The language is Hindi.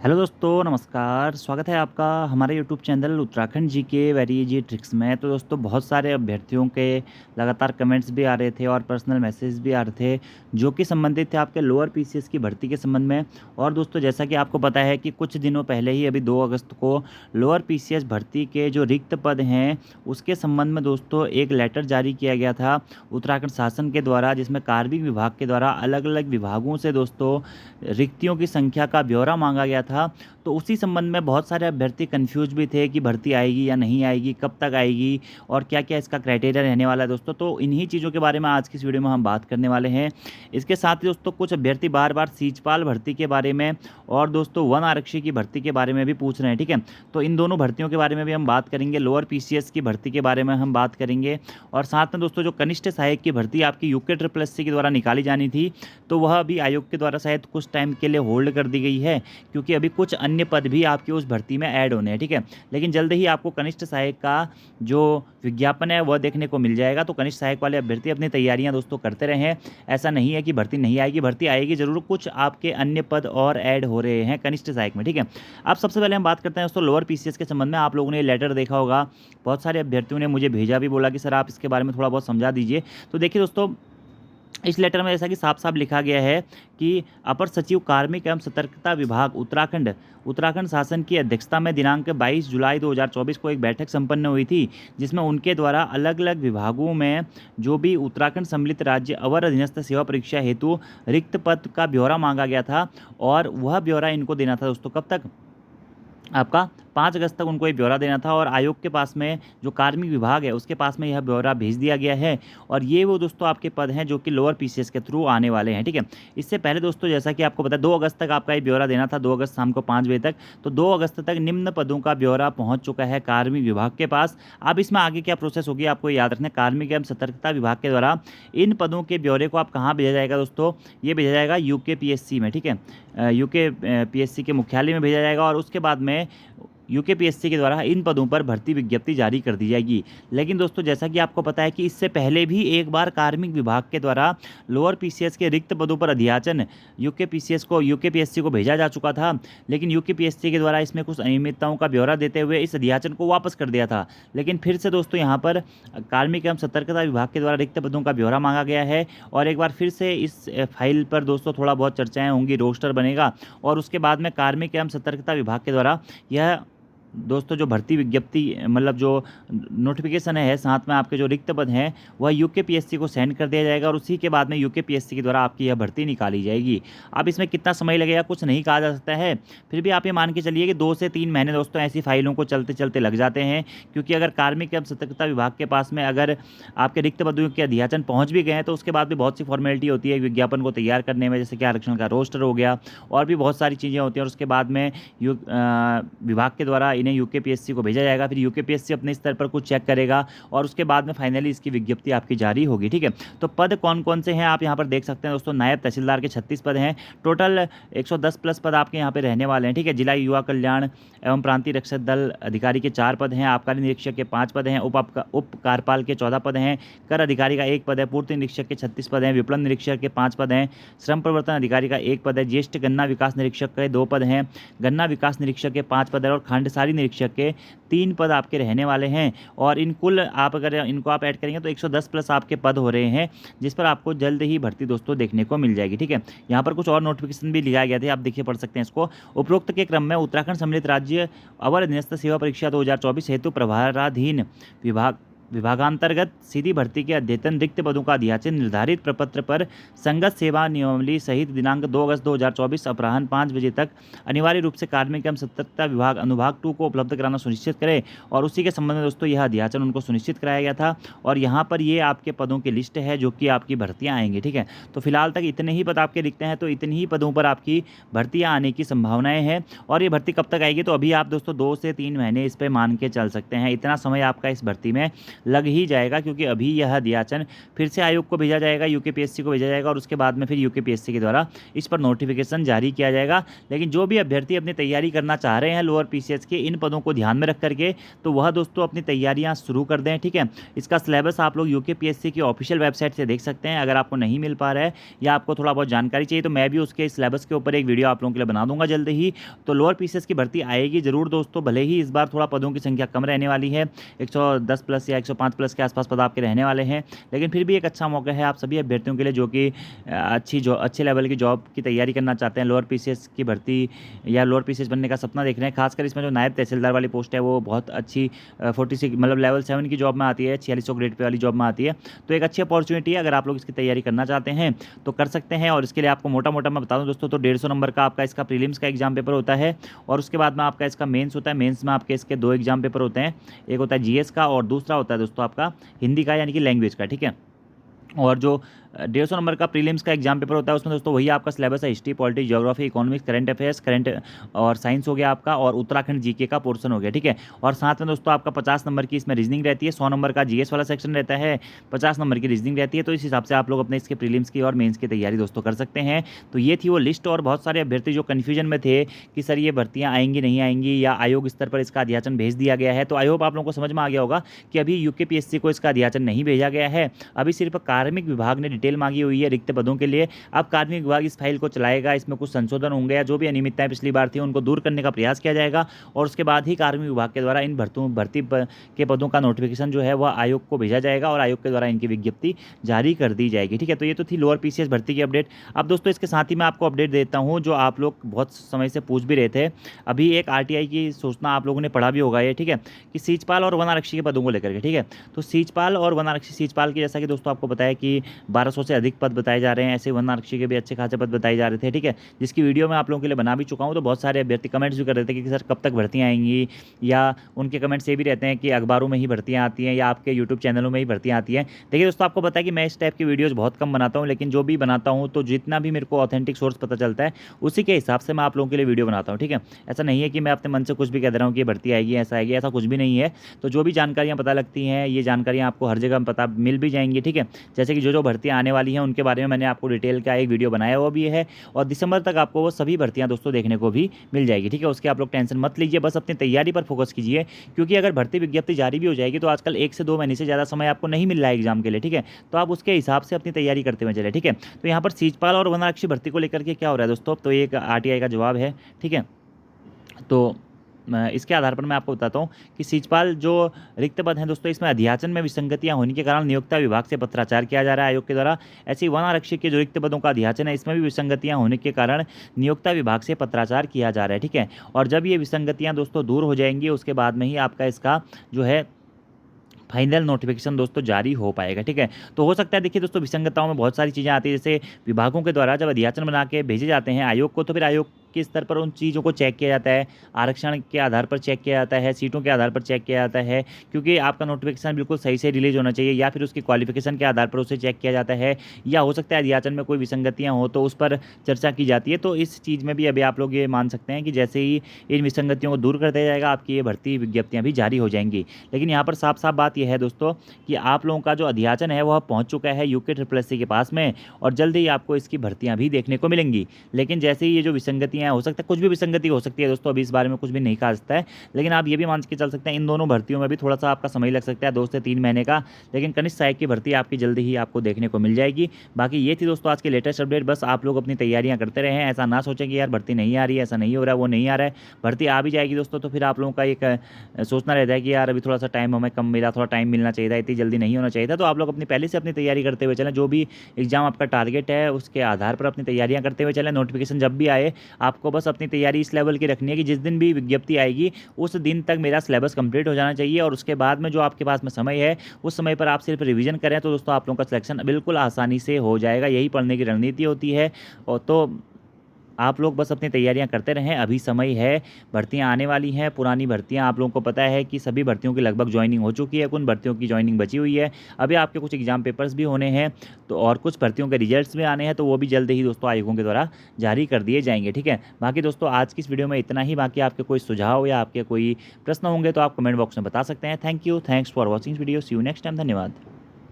हेलो दोस्तों, नमस्कार। स्वागत है आपका हमारे यूट्यूब चैनल उत्तराखंड जी के वेरी इजी ट्रिक्स में। तो दोस्तों, बहुत सारे अभ्यर्थियों के लगातार कमेंट्स भी आ रहे थे और पर्सनल मैसेज भी आ रहे थे जो कि संबंधित थे आपके लोअर पीसीएस की भर्ती के संबंध में। और दोस्तों, जैसा कि आपको पता है कि कुछ दिनों पहले ही अभी 2 अगस्त को लोअर पीसीएस भर्ती के जो रिक्त पद हैं उसके संबंध में दोस्तों एक लेटर जारी किया गया था उत्तराखंड शासन के द्वारा, जिसमें कार्मिक विभाग के द्वारा अलग अलग विभागों से दोस्तों रिक्तियों की संख्या का ब्यौरा मांगा गया था। तो उसी संबंध में बहुत सारे अभ्यर्थी कन्फ्यूज भी थे कि भर्ती आएगी या नहीं आएगी, कब तक आएगी और क्या-क्या इसका क्राइटेरिया रहने वाला है दोस्तों। तो इन्हीं चीज़ों के बारे में आज की इस वीडियो में हम बात करने वाले हैं। इसके साथ ही दोस्तों कुछ अभ्यर्थी बार-बार सीजपाल भर्ती के बारे में और दोस्तों वन आरक्षी की भर्ती के बारे में भी पूछ रहे हैं, ठीक है? तो इन दोनों भर्तियों के बारे में भी हम बात करेंगे, लोअर पीसीएस की भर्ती के बारे में हम बात करेंगे और साथ में दोस्तों जो कनिष्ठ सहायक की भर्ती आपकी यूके ट्रिपल एससी के द्वारा निकाली जानी थी, तो वह अभी आयोग के द्वारा शायद कुछ टाइम के लिए होल्ड कर दी गई है, क्योंकि अभी कुछ अन्य पद भी आपके उस भर्ती में ऐड होने हैं, ठीक है? लेकिन जल्द ही आपको कनिष्ठ सहायक का जो विज्ञापन है वह देखने को मिल जाएगा। तो कनिष्ठ सहायक वाले अभ्यर्थी अपनी तैयारियां दोस्तों करते रहें। ऐसा नहीं है कि भर्ती नहीं आएगी, भर्ती आएगी जरूर। कुछ आपके अन्य पद और ऐड हो रहे हैं कनिष्ठ सहायक में, ठीक है? अब सबसे पहले हम बात करते हैं दोस्तों लोअर पीसीएस के संबंध में। आप लोगों ने लेटर देखा होगा, बहुत सारे अभ्यर्थियों ने मुझे भेजा भी, बोला कि सर आप इसके बारे में थोड़ा बहुत समझा दीजिए। तो देखिए दोस्तों, इस लेटर में जैसा कि साफ-साफ लिखा गया है कि अपर सचिव कार्मिक एवं सतर्कता विभाग उत्तराखंड, उत्तराखंड शासन की अध्यक्षता में दिनांक 22 जुलाई 2024 को एक बैठक संपन्न हुई थी, जिसमें उनके द्वारा अलग-अलग विभागों में जो भी उत्तराखंड सम्मिलित राज्य अवर अधीनस्थ सेवा परीक्षा हेतु रिक्त पद का ब्यौरा मांगा गया था और वह ब्यौरा इनको देना था दोस्तों कब तक? आपका 5 अगस्त तक उनको ये ब्यौरा देना था और आयोग के पास में जो कार्मिक विभाग है उसके पास में यह ब्यौरा भेज दिया गया है। और ये वो दोस्तों आपके पद हैं जो कि लोअर पीसीएस के थ्रू आने वाले हैं, ठीक है? इससे पहले दोस्तों जैसा कि आपको पता है 2 अगस्त तक आपका ये ब्यौरा देना था, 2 अगस्त शाम को 5 बजे तक। तो 2 अगस्त तक निम्न पदों का ब्यौरा पहुँच चुका है कार्मिक विभाग के पास। अब इसमें आगे क्या प्रोसेस होगी आपको याद रखना है। कार्मिक एवं सतर्कता विभाग के द्वारा इन पदों के ब्यौरे को आप कहाँ भेजा जाएगा दोस्तों? ये भेजा जाएगा यूके पीएससी में, ठीक है? यूके पीएससी के मुख्यालय में भेजा जाएगा और उसके बाद में यूकेपीएससी के द्वारा इन पदों पर भर्ती विज्ञप्ति जारी कर दी जाएगी। लेकिन दोस्तों जैसा कि आपको पता है कि इससे पहले भी एक बार कार्मिक विभाग के द्वारा लोअर पीसीएस के रिक्त पदों पर अध्याचन यूकेपीएससी को भेजा जा चुका था, लेकिन यूकेपीएससी के द्वारा इसमें कुछ अनियमितताओं का ब्यौरा देते हुए इस अध्याचन को वापस कर दिया था। लेकिन फिर से दोस्तों यहाँ पर कार्मिक एवं सतर्कता विभाग के द्वारा रिक्त पदों का ब्यौरा मांगा गया है और एक बार फिर से इस फाइल पर दोस्तों थोड़ा बहुत चर्चाएँ होंगी, रोस्टर बनेगा और उसके बाद में कार्मिक एवं सतर्कता विभाग के द्वारा यह दोस्तों जो भर्ती विज्ञप्ति मतलब जो नोटिफिकेशन है साथ में आपके जो रिक्त पद हैं वह यूकेपीएससी को सेंड कर दिया जाएगा और उसी के बाद में यूकेपीएससी के द्वारा आपकी यह भर्ती निकाली जाएगी। अब इसमें कितना समय लगेगा कुछ नहीं कहा जा सकता है, फिर भी आप ये मान के चलिए कि 2 से 3 महीने दोस्तों ऐसी फाइलों को चलते चलते लग जाते हैं। क्योंकि अगर कार्मिक एवं सतर्कता विभाग के पास में अगर आपके रिक्त पदों के अध्याचन पहुँच भी गए हैं तो उसके बाद भी बहुत सी फॉर्मेलिटी होती है विज्ञापन को तैयार करने में, जैसे कि आरक्षण का रोस्टर हो गया और भी बहुत सारी चीज़ें होती हैं और उसके बाद में विभाग के द्वारा इन्हें यूकेपीएससी को भेजा जाएगा। फिर यूकेपीएससी अपने स्तर पर कुछ चेक करेगा और उसके बाद में फाइनली इसकी विज्ञप्ति आपकी जारी होगी, ठीक है? तो पद कौन कौन से हैं आप यहाँ पर देख सकते हैं दोस्तों। नायब तहसीलदार के 36 पद हैं, टोटल 110 प्लस पद आपके यहाँ पे रहने वाले हैं, ठीक है? जिला युवा कल्याण एवं प्रांतीय रक्षक दल अधिकारी के 4 पद हैं, आबकारी निरीक्षक के 5 पद हैं, उप कार्यपाल के 14 पद हैं, कर अधिकारी का 1 पद है, पूर्ति निरीक्षक के 36 पद हैं, विपणन निरीक्षक के 5 पद हैं, श्रम प्रवर्तन अधिकारी का 1 पद है, ज्येष्ठ गन्ना विकास निरीक्षक के 2 पद हैं, गन्ना विकास निरीक्षक के 5 पद है और खांडसारी निरीक्षक के 3 पद आपके रहने वाले हैं। और इन कुल आप अगर इनको आप ऐड करेंगे तो 110 प्लस आपके पद हो रहे हैं, जिस पर आपको जल्द ही भर्ती दोस्तों देखने को मिल जाएगी, ठीक है? यहाँ पर कुछ और नोटिफिकेशन भी लिया गया थे, आप देखिए पढ़ सकते हैं इसको। उपरोक्त के क्रम में उत्तराखंड सम्मिलित राज्य अवर अधीनस्थ सेवा परीक्षा 2024 हेतु प्रभाराधीन विभागांतर्गत सीधी भर्ती के अद्यतन रिक्त पदों का अध्याचन निर्धारित प्रपत्र पर संगत सेवा नियमावली सहित दिनांक 2 अगस्त 2024 अपराह्न 5 बजे तक अनिवार्य रूप से कार्मिक एवं सतर्कता विभाग अनुभाग 2 को उपलब्ध कराना सुनिश्चित करे। और उसी के संबंध में दोस्तों यह अध्याचन उनको सुनिश्चित कराया गया था और यहाँ पर ये आपके पदों की लिस्ट है जो कि आपकी भर्तियाँ आएंगी, ठीक है? तो फिलहाल तक इतने ही पद आपके रिक्त हैं, तो इतने ही पदों पर आपकी भर्तियाँ आने की संभावनाएं हैं। और ये भर्ती कब तक आएगी तो अभी आप दोस्तों 2 से 3 महीने इस पर मान के चल सकते हैं, इतना समय आपका इस भर्ती में लग ही जाएगा, क्योंकि अभी यह अध्याचन फिर से आयोग को भेजा जाएगा, यूकेपीएससी को भेजा जाएगा और उसके बाद में फिर यूकेपीएससी के द्वारा इस पर नोटिफिकेशन जारी किया जाएगा। लेकिन जो भी अभ्यर्थी अपनी तैयारी करना चाह रहे हैं लोअर पीसीएस के इन पदों को ध्यान में रख करके, तो वह दोस्तों अपनी तैयारियां शुरू कर दें। ठीक है, इसका सिलेबस आप लोग यूकेपीएससी की ऑफिशियल वेबसाइट से देख सकते हैं। अगर आपको नहीं मिल पा रहा है या आपको थोड़ा बहुत जानकारी चाहिए तो मैं भी उसके सिलेबस के ऊपर एक वीडियो आप लोगों के लिए बना दूंगा जल्द ही। तो लोअर पीसीएस की भर्ती आएगी जरूर दोस्तों, भले ही इस बार थोड़ा पदों की संख्या कम रहने वाली है, 110 प्लस या 105 प्लस के आसपास पद आपके रहने वाले हैं, लेकिन फिर भी एक अच्छा मौका है आप सभी अभ्यर्थियों के लिए जो कि अच्छे लेवल की जॉब की तैयारी करना चाहते हैं, लोअर पीसीएस की भर्ती या लोअर पीसीएस बनने का सपना देख रहे हैं। खासकर इसमें जो नायब तहसीलदार वाली पोस्ट है वो बहुत अच्छी 46 मतलब लेवल 7 की जॉब में आती है, 4600 ग्रेड पे वाली जॉब में आती है। तो एक अच्छी अपॉर्चुनिटी है, अगर आप लोग इसकी तैयारी करना चाहते हैं तो कर सकते हैं। और इसके लिए आपको मोटा मोटा मैं बता दूं दोस्तों, तो 150 नंबर का आपका इसका प्रीलिम्स का एग्जाम पेपर होता है और उसके बाद में आपका इसका मेंस होता है। मेंस में आपके इसके 2 एग्जाम पेपर होते हैं, एक होता है जीएस का और दूसरा होता है दोस्तों आपका हिंदी का यानी कि लैंग्वेज का। ठीक है, और जो 150 नंबर का प्रीलिम्स का एग्जाम पेपर होता है उसमें दोस्तों वही आपका सिलेबस है, history, polity, geography, economics, current affairs, current और साइंस हो गया आपका, और उत्तराखंड जीके का पोर्शन हो गया। ठीक है, और साथ में दोस्तों आपका 50 नंबर की इसमें रीजनिंग रहती है, 100 नंबर का जीएस वाला सेक्शन रहता है, 50 नंबर की रीजनिंग रहती है। तो इस हिसाब से आप लोग अपने इसके प्रीलिम्स की और मेंस की तैयारी दोस्तों कर सकते हैं। तो ये थी वो लिस्ट, और बहुत सारे अभ्यर्थी जो कन्फ्यूजन में थे कि सर ये भर्तियाँ आएंगी नहीं आएंगी या आयोग स्तर पर इसका अध्याचन भेज दिया गया है, तो आई होप आप लोगों को समझ में आ गया होगा कि अभी यूकेपीएससी को इसका अध्याचन नहीं भेजा गया है, अभी सिर्फ कार्मिक विभाग ने डिटेल मांगी हुई है रिक्त पदों के लिए। अब कार्मिक विभाग इस फाइल को चलाएगा, इसमें कुछ संशोधन होंगे या जो भी अनियमितताएं पिछली बार थी उनको दूर करने का प्रयास किया जाएगा और उसके बाद ही कार्मिक विभाग के द्वारा इन भर्ती के पदों का नोटिफिकेशन जो है वह आयोग को भेजा जाएगा और आयोग के द्वारा इनकी विज्ञप्ति जारी कर दी जाएगी। ठीक है, तो ये तो थी लोअर पीसीएस भर्ती की अपडेट। अब दोस्तों इसके साथ ही मैं आपको अपडेट देता हूँ जो आप लोग बहुत समय से पूछ भी रहे थे, अभी एक आरटीआई की सूचना आप लोगों ने पढ़ा भी होगा ये। ठीक है, कि सीचपाल और वन आरक्षी के पदों को लेकर के। ठीक है, तो सीचपाल और वन आरक्षी, सीचपाल की जैसा कि दोस्तों आपको बताया कि 1200 से अधिक पद बताए जा रहे हैं, ऐसे वन आरक्षी के भी अच्छे खासे पद बताए जा रहे थे। ठीक है, जिसकी वीडियो मैं आप लोगों के लिए बना भी चुका हूँ। तो बहुत सारे अभ्यर्थी कमेंट्स भी कर रहे थे कि सर कब तक भर्तियाँ आएंगी, या उनके कमेंट्स ये भी रहते हैं कि अखबारों में ही भर्तियाँ आती हैं या आपके यूट्यूब चैनलों में ही भर्तियाँ आती हैं। देखिए दोस्तों, आपको पता है कि मैं इस टाइप की वीडियोज़ बहुत कम बनाता हूँ, लेकिन जो भी बनाता हूँ तो जितना भी मेरे को ऑथेंटिक सोर्स पता चलता है उसी के हिसाब से मैं आप लोगों के लिए वीडियो बनाता हूँ। ठीक है, ऐसा नहीं है कि मैं अपने मन से कुछ भी कह दे रहा हूँ कि भर्ती आएगी ऐसा आएगी, ऐसा कुछ भी नहीं है। तो जो भी जानकारियाँ पता लगती हैं ये जानकारियाँ आपको हर जगह पता मिल भी जाएंगी। ठीक है, जैसे कि जो भर्तियाँ आने वाली हैं उनके बारे में मैंने आपको डिटेल का एक वीडियो बनाया हुआ भी है और दिसंबर तक आपको वो सभी भर्तियां दोस्तों देखने को भी मिल जाएगी। ठीक है, उसके आप लोग टेंशन मत लीजिए, बस अपनी तैयारी पर फोकस कीजिए, क्योंकि अगर भर्ती विज्ञप्ति जारी भी हो जाएगी तो आजकल 1 से 2 महीने से ज़्यादा समय आपको नहीं मिल रहा है एग्जाम के लिए। ठीक है, तो आप उसके हिसाब से अपनी तैयारी करते हुए चले। ठीक है, तो यहाँ पर सीचपाल और वन आरक्षी भर्ती को लेकर के क्या हो रहा है दोस्तों, तो एक आरटीआई का जवाब है। ठीक है, तो इसके आधार पर मैं आपको बताता हूँ कि सीचपाल जो रिक्त पद हैं दोस्तों, इसमें अध्याचन में विसंगतियां होने के कारण नियोक्ता विभाग से पत्राचार किया जा रहा है आयोग के द्वारा। ऐसी वन आरक्षी के जो रिक्त पदों का अध्याचन है इसमें भी विसंगतियां होने के कारण नियोक्ता विभाग से पत्राचार किया जा रहा है। ठीक है, और जब ये विसंगतियां दोस्तों दूर हो जाएंगी उसके बाद में ही आपका इसका जो है फाइनल नोटिफिकेशन दोस्तों जारी हो पाएगा। ठीक है, तो हो सकता है, देखिए दोस्तों विसंगतताओं में बहुत सारी चीज़ें आती है, जैसे विभागों के द्वारा जब अध्याचन बना के भेजे जाते हैं आयोग को, तो फिर आयोग के स्तर पर उन चीज़ों को चेक किया जाता है, आरक्षण के आधार पर चेक किया जाता है, सीटों के आधार पर चेक किया जाता है, क्योंकि आपका नोटिफिकेशन बिल्कुल सही से रिलीज होना चाहिए, या फिर उसकी क्वालिफिकेशन के आधार पर उसे चेक किया जाता है, या हो सकता है अध्याचन में कोई विसंगतियाँ हो तो उस पर चर्चा की जाती है। तो इस चीज़ में भी अभी आप लोग ये मान सकते हैं कि जैसे ही इन विसंगतियों को दूर कर दिया जाएगा आपकी ये भर्ती विज्ञप्तियाँ भी जारी हो जाएंगी। लेकिन यहाँ पर साफ साफ बात यह है दोस्तों कि आप लोगों का जो अध्याचन है वह पहुँच चुका है यूके के पास में, और जल्द ही आपको इसकी भर्तियाँ भी देखने को मिलेंगी। लेकिन जैसे ही ये जो विसंगतियाँ हैं, हो सकता है कुछ भी विसंगति हो सकती है दोस्तों, अभी इस बारे में कुछ भी नहीं कहा सकता है, लेकिन आप ये भी मान के चल सकते हैं इन दोनों भर्तियों में भी थोड़ा सा आपका समय लग सकता है, 2 से 3 महीने का, लेकिन कनिष्ठ सहायक की भर्ती आपकी जल्दी ही आपको देखने को मिल जाएगी। बाकी ये थी दोस्तों आज की लेटेस्ट अपडेट। बस आप लोग अपनी तैयारियां करते रहें, ऐसा ना सोचें कि यार भर्ती नहीं आ रही है, ऐसा नहीं हो रहा है, वो नहीं आ रहा है, भर्ती आ भी जाएगी दोस्तों। तो फिर आप लोगों का एक सोचना रहता है कि यार अभी थोड़ा सा टाइम हमें कम मिला, थोड़ा टाइम मिलना चाहिए था, इतनी जल्दी नहीं होना चाहिए था। तो आप लोग अपनी पहले से अपनी तैयारी करते हुए चलें, जो भी एग्जाम आपका टारगेट है उसके आधार पर अपनी तैयारियां करते हुए चलें। नोटिफिकेशन जब भी आए आपको बस अपनी तैयारी इस लेवल की रखनी है कि जिस दिन भी विज्ञप्ति आएगी उस दिन तक मेरा सिलेबस कंप्लीट हो जाना चाहिए, और उसके बाद में जो आपके पास में समय है उस समय पर आप सिर्फ रिवीजन करें, तो दोस्तों आप लोगों का सिलेक्शन बिल्कुल आसानी से हो जाएगा। यही पढ़ने की रणनीति होती है। और तो आप लोग बस अपनी तैयारियां करते रहें, अभी समय है, भर्तियां आने वाली हैं, पुरानी भर्तियां आप लोगों को पता है कि सभी भर्तियों की लगभग जॉइनिंग हो चुकी है, कुछ भर्तियों की जॉइनिंग बची हुई है। अभी आपके कुछ एग्जाम पेपर्स भी होने हैं, तो और कुछ भर्तियों के रिजल्ट्स भी आने हैं, तो वो भी जल्द ही दोस्तों आयोगों के द्वारा जारी कर दिए जाएंगे। ठीक है, बाकी दोस्तों आज की इस वीडियो में इतना ही। बाकी आपके कोई सुझाव या आपके कोई प्रश्न होंगे तो आप कमेंट बॉक्स में बता सकते हैं। Thank you, thanks for watching video, see you next time, धन्यवाद।